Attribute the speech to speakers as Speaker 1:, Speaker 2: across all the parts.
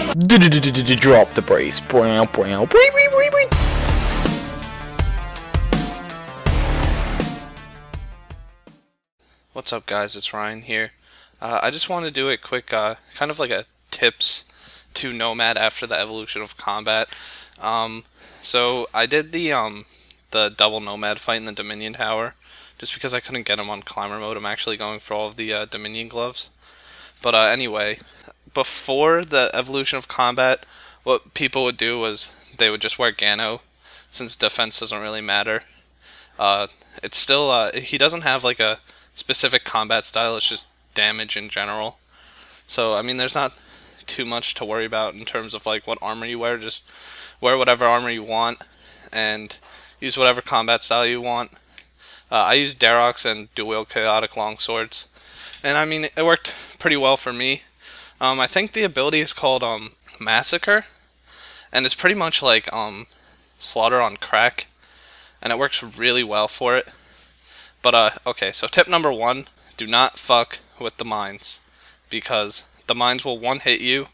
Speaker 1: Drop the brace.
Speaker 2: What's up, guys? It's Ryan here. I just want to do a quick kind of like a tips to Nomad after the evolution of combat. So I did the double Nomad fight in the Dominion Tower just because I couldn't get him on climber mode. I'm actually going for all of the Dominion gloves. But anyway, before the evolution of combat, what people would do was they would just wear Gano, since defense doesn't really matter. It's still he doesn't have like a specific combat style, it's just damage in general. So I mean, there's not too much to worry about in terms of like what armor you wear. Just wear whatever armor you want and use whatever combat style you want. I use Darox and dual chaotic longswords, and I mean, it worked pretty well for me. I think the ability is called Massacre, and it's pretty much like Slaughter on crack, and it works really well for it. But okay, so tip number 1, do not fuck with the mines, because the mines will one-hit you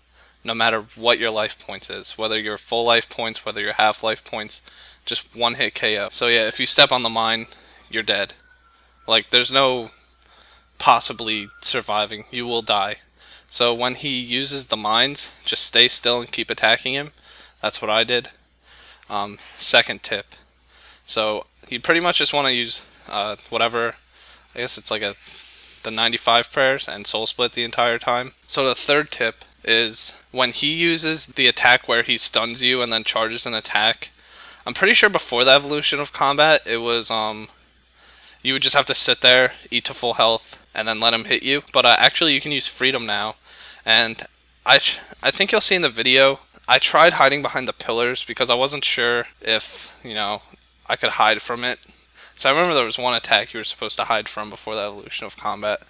Speaker 2: no matter what your life points is, whether you're full life points, whether you're half life points, just one-hit KO. So yeah, if you step on the mine, you're dead. Like, there's no possibly surviving, you will die. So when he uses the mines, just stay still and keep attacking him. That's what I did. Second tip, so you pretty much just want to use whatever, I guess it's like the 95 prayers and soul split the entire time. So the third tip is when he uses the attack where he stuns you and then charges an attack, I'm pretty sure before the evolution of combat it was you would just have to sit there, eat to full health, and then let him hit you. But actually you can use freedom now, and I think you'll see in the video, I tried hiding behind the pillars because I wasn't sure if, you know, I could hide from it. So I remember there was one attack you were supposed to hide from before the evolution of combat,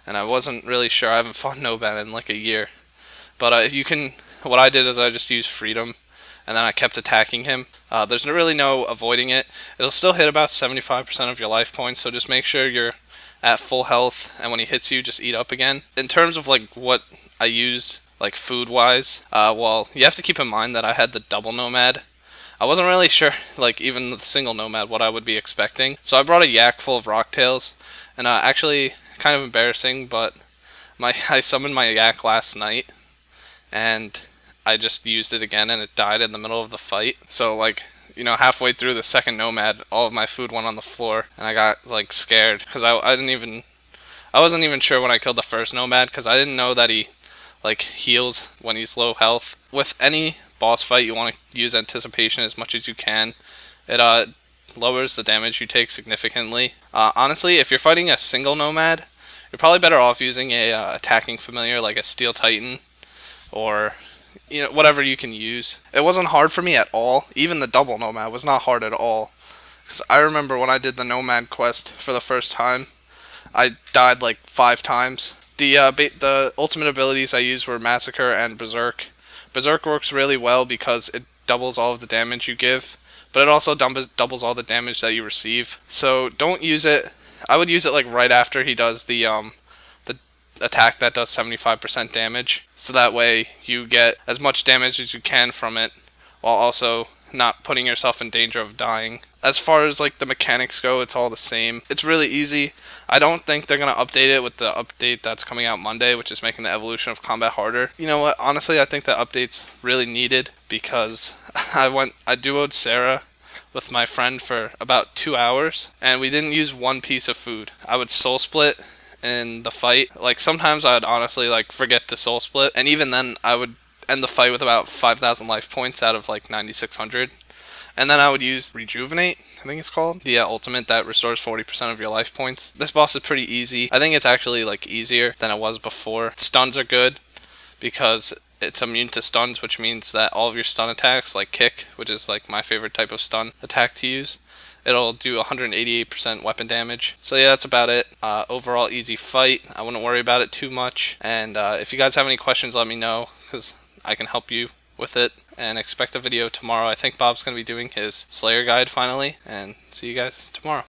Speaker 2: and I wasn't really sure. I haven't fought Nomad in like a year. But you can, what I did is I just used freedom, and then I kept attacking him. There's really no avoiding it. It'll still hit about 75% of your life points, so just make sure you're at full health, and when he hits you, just eat up again. In terms of like what I used, like food-wise, well, you have to keep in mind that I had the double Nomad. I wasn't really sure, like even the single Nomad, what I would be expecting. So I brought a yak full of rocktails, and actually, kind of embarrassing, but I summoned my yak last night, and I just used it again, and it died in the middle of the fight. So like, you know, halfway through the second Nomad, all of my food went on the floor, and I got like scared because I wasn't even sure when I killed the first Nomad, because I didn't know that he like heals when he's low health. With any boss fight, you want to use anticipation as much as you can. It lowers the damage you take significantly. Honestly, if you're fighting a single Nomad, you're probably better off using a attacking familiar like a Steel Titan, or you know, whatever you can use. It wasn't hard for me at all. Even the double Nomad was not hard at all, because I remember when I did the Nomad quest for the first time, I died like 5 times. The ultimate abilities I used were Massacre and Berserk. Berserk works really well because it doubles all of the damage you give, but it also doubles all the damage that you receive. So don't use it. I would use it like right after he does the attack that does 75% damage, so that way you get as much damage as you can from it while also not putting yourself in danger of dying. As far as like the mechanics go, it's all the same. It's really easy. I don't think they're going to update it with the update that's coming out Monday, which is making the evolution of combat harder. You know what, honestly I think that update's really needed, because I duoed Sarah with my friend for about 2 hours, and we didn't use one piece of food. I would soul split in the fight. Like sometimes I'd honestly like forget to soul split, and even then I would end the fight with about 5,000 life points out of like 9,600. And then I would use Rejuvenate, I think it's called. The ultimate that restores 40% of your life points. This boss is pretty easy. I think it's actually like easier than it was before. Stuns are good because it's immune to stuns, which means that all of your stun attacks, like kick, which is like my favorite type of stun attack to use, it'll do 188% weapon damage. So yeah, that's about it. Overall easy fight. I wouldn't worry about it too much. And if you guys have any questions, let me know, because I can help you with it. And expect a video tomorrow. I think Bob's going to be doing his Slayer guide finally. And see you guys tomorrow.